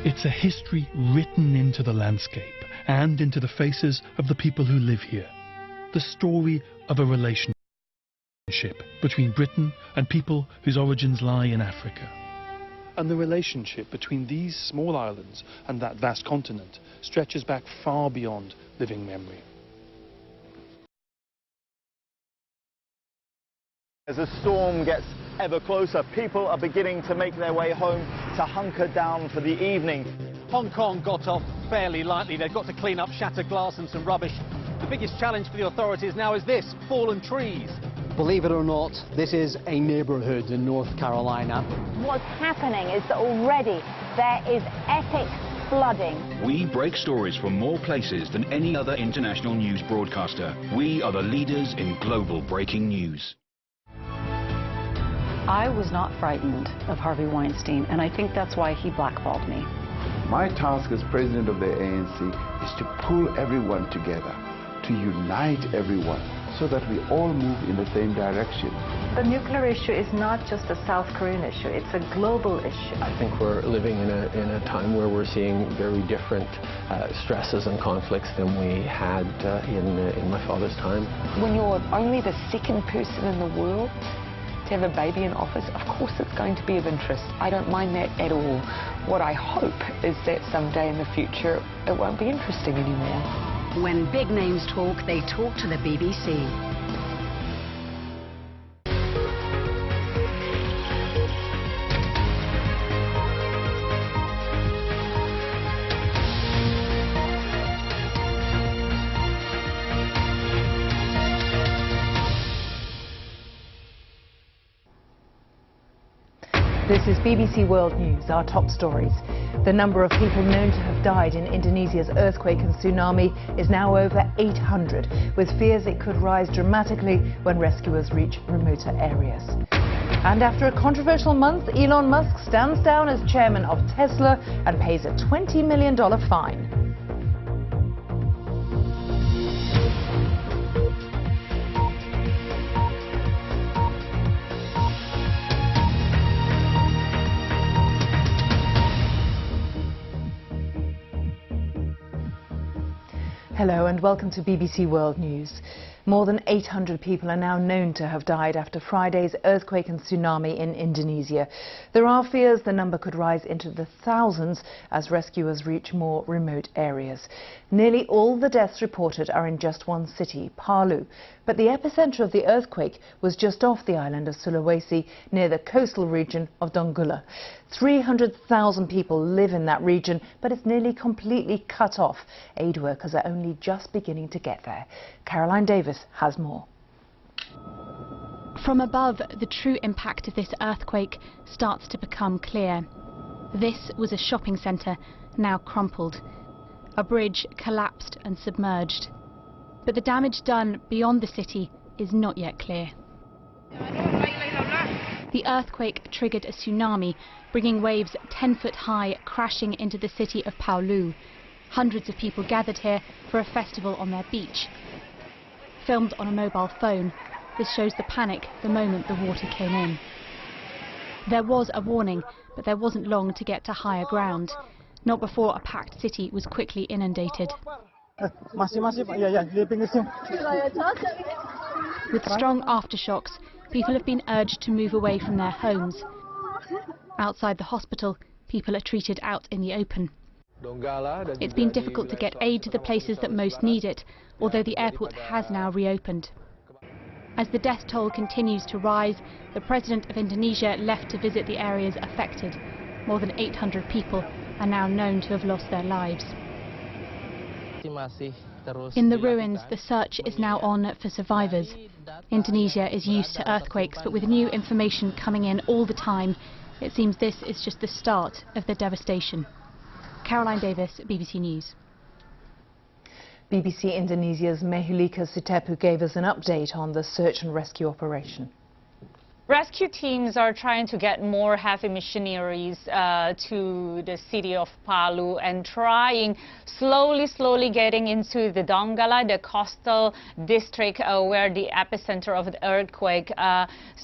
It's a history written into the landscape and into the faces of the people who live here. The story of a relationship between Britain and people whose origins lie in Africa. And the relationship between these small islands and that vast continent stretches back far beyond living memory. As the storm gets ever closer, people are beginning to make their way home to hunker down for the evening. Hong Kong got off fairly lightly. They've got to clean up shattered glass and some rubbish. The biggest challenge for the authorities now is this: fallen trees. Believe it or not, this is a neighborhood in North Carolina. What's happening is that already there is epic flooding. We break stories from more places than any other international news broadcaster. We are the leaders in global breaking news. I was not frightened of Harvey Weinstein, and I think that's why he blackballed me. My task as president of the ANC is to pull everyone together, to unite everyone, so that we all move in the same direction. The nuclear issue is not just a South Korean issue, it's a global issue. I think we're living in a time where we're seeing very different stresses and conflicts than we had in my father's time. When you're only the second person in the world to have a baby in office, of course it's going to be of interest. I don't mind that at all. What I hope is that someday in the future it won't be interesting anymore. When big names talk, they talk to the BBC. This is BBC World News, our top stories. The number of people known to have died in Indonesia's earthquake and tsunami is now over 800, with fears it could rise dramatically when rescuers reach remoter areas. And after a controversial month, Elon Musk stands down as chairman of Tesla and pays a $20 million fine. Hello and welcome to BBC World News. More than 800 people are now known to have died after Friday's earthquake and tsunami in Indonesia. There are fears the number could rise into the thousands as rescuers reach more remote areas. Nearly all the deaths reported are in just one city, Palu. But the epicenter of the earthquake was just off the island of Sulawesi, near the coastal region of Donggala. 300,000 people live in that region, but it's nearly completely cut off. Aid workers are only just beginning to get there. Caroline Davis has more. From above, the true impact of this earthquake starts to become clear. This was a shopping centre, now crumpled. A bridge collapsed and submerged. But the damage done beyond the city is not yet clear. The earthquake triggered a tsunami, bringing waves 10 foot high crashing into the city of Palu. Hundreds of people gathered here for a festival on their beach. Filmed on a mobile phone, this shows the panic the moment the water came in. There was a warning, but there wasn't long to get to higher ground. Not before a packed city was quickly inundated. With strong aftershocks, people have been urged to move away from their homes. Outside the hospital, people are treated out in the open. It's been difficult to get aid to the places that most need it, although the airport has now reopened. As the death toll continues to rise, the President of Indonesia left to visit the areas affected. More than 800 people are now known to have lost their lives. In the ruins, the search is now on for survivors. Indonesia is used to earthquakes, but with new information coming in all the time, it seems this is just the start of the devastation. Caroline Davis, BBC News. BBC Indonesia's Mehulika Sitepu gave us an update on the search and rescue operation. Rescue teams are trying to get more heavy machineries to the city of Palu and trying slowly getting into the Donggala, the coastal district where the epicenter of the earthquake.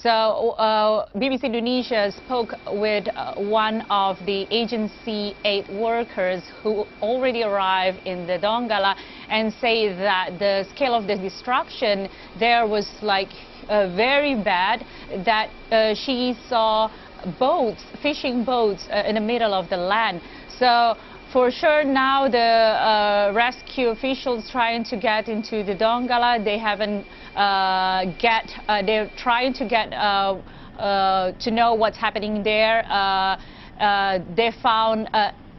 BBC Indonesia spoke with one of the agency aid workers who already arrived in the Donggala and say that the scale of the destruction there was like very bad, that she saw boats, fishing boats in the middle of the land. So for sure now the rescue officials trying to get into the Donggala, they haven't they're trying to get to know what's happening there. They found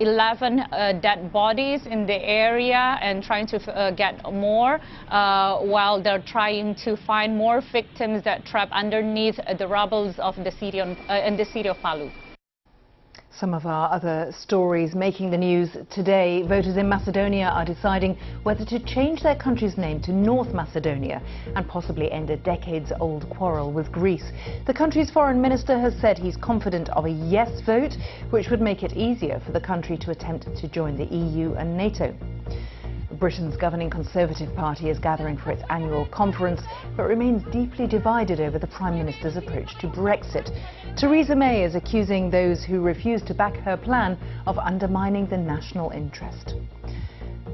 11 dead bodies in the area and trying to get more while they're trying to find more victims that trapped underneath the rubble of the city in the city of Palu. Some of our other stories making the news today. Voters in Macedonia are deciding whether to change their country's name to North Macedonia and possibly end a decades-old quarrel with Greece. The country's foreign minister has said he's confident of a yes vote, which would make it easier for the country to attempt to join the EU and NATO. Britain's governing Conservative Party is gathering for its annual conference, but remains deeply divided over the Prime Minister's approach to Brexit. Theresa May is accusing those who refuse to back her plan of undermining the national interest.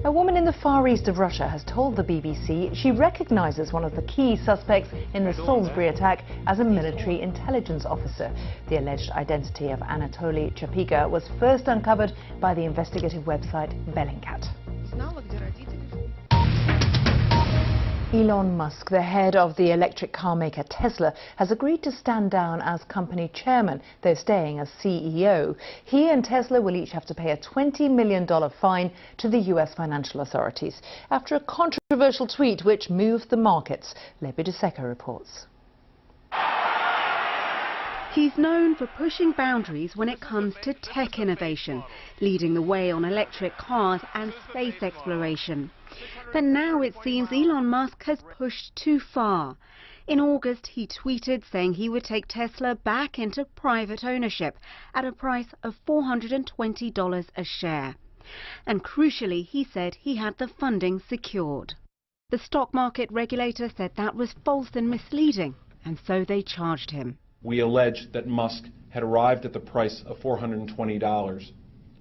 A woman in the far east of Russia has told the BBC she recognises one of the key suspects in the Salisbury attack as a military intelligence officer. The alleged identity of Anatoly Chapiga was first uncovered by the investigative website Bellingcat. Elon Musk, the head of the electric car maker Tesla, has agreed to stand down as company chairman, though staying as CEO. He and Tesla will each have to pay a $20 million fine to the US financial authorities after a controversial tweet which moved the markets. Lebi Duseka reports. He's known for pushing boundaries when it comes to tech innovation, leading the way on electric cars and space exploration. But now it seems Elon Musk has pushed too far. In August, he tweeted saying he would take Tesla back into private ownership at a price of $420 a share. And crucially, he said he had the funding secured. The stock market regulator said that was false and misleading, and so they charged him. We alleged that Musk had arrived at the price of $420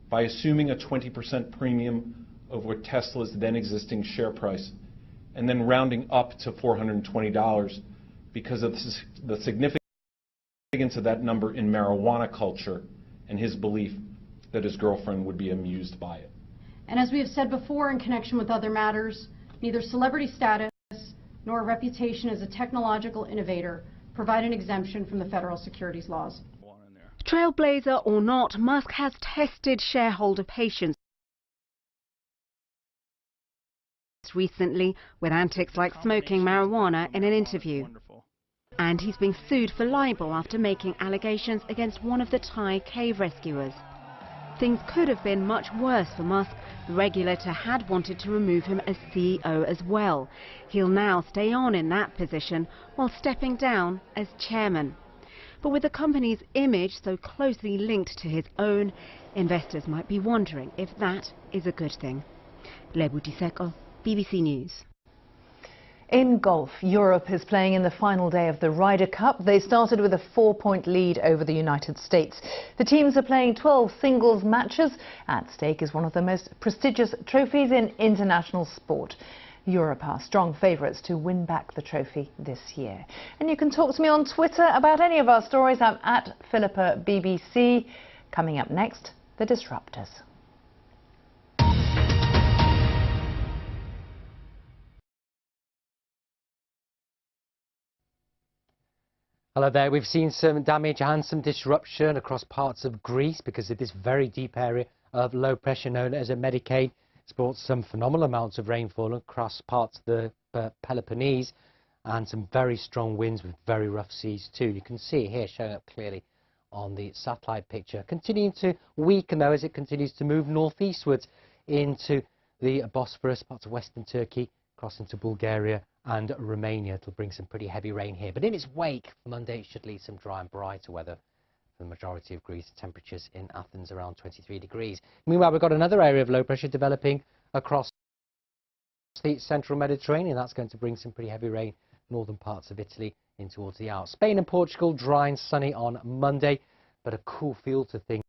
by assuming a 20% premium over Tesla's then existing share price and then rounding up to $420 because of the significance of that number in marijuana culture and his belief that his girlfriend would be amused by it. And as we have said before in connection with other matters, neither celebrity status nor reputation as a technological innovator provide an exemption from the federal securities laws. Trailblazer or not, Musk has tested shareholder patience recently with antics like smoking marijuana in an interview. And he's been sued for libel after making allegations against one of the Thai cave rescuers. Things could have been much worse for Musk. The regulator had wanted to remove him as CEO as well. He'll now stay on in that position while stepping down as chairman. But with the company's image so closely linked to his own, investors might be wondering if that is a good thing. Lebu Duseka, BBC News. In golf, Europe is playing in the final day of the Ryder Cup. They started with a 4-point lead over the United States. The teams are playing 12 singles matches. At stake is one of the most prestigious trophies in international sport. Europe are strong favourites to win back the trophy this year. And you can talk to me on Twitter about any of our stories. I'm at Philippa BBC. Coming up next, the Disruptors. Hello there. We've seen some damage and some disruption across parts of Greece because of this very deep area of low pressure known as a Medicaid. It's brought some phenomenal amounts of rainfall across parts of the Peloponnese and some very strong winds with very rough seas too. You can see it here showing up clearly on the satellite picture. Continuing to weaken though as it continues to move northeastwards into the Bosphorus, parts of western Turkey, across into Bulgaria and Romania. It'll bring some pretty heavy rain here. But in its wake, Monday it should lead some dry and brighter weather for the majority of Greece. Temperatures in Athens around 23 degrees. Meanwhile, we've got another area of low pressure developing across the central Mediterranean. That's going to bring some pretty heavy rain northern parts of Italy in towards the Alps. Spain and Portugal dry and sunny on Monday, but a cool feel to things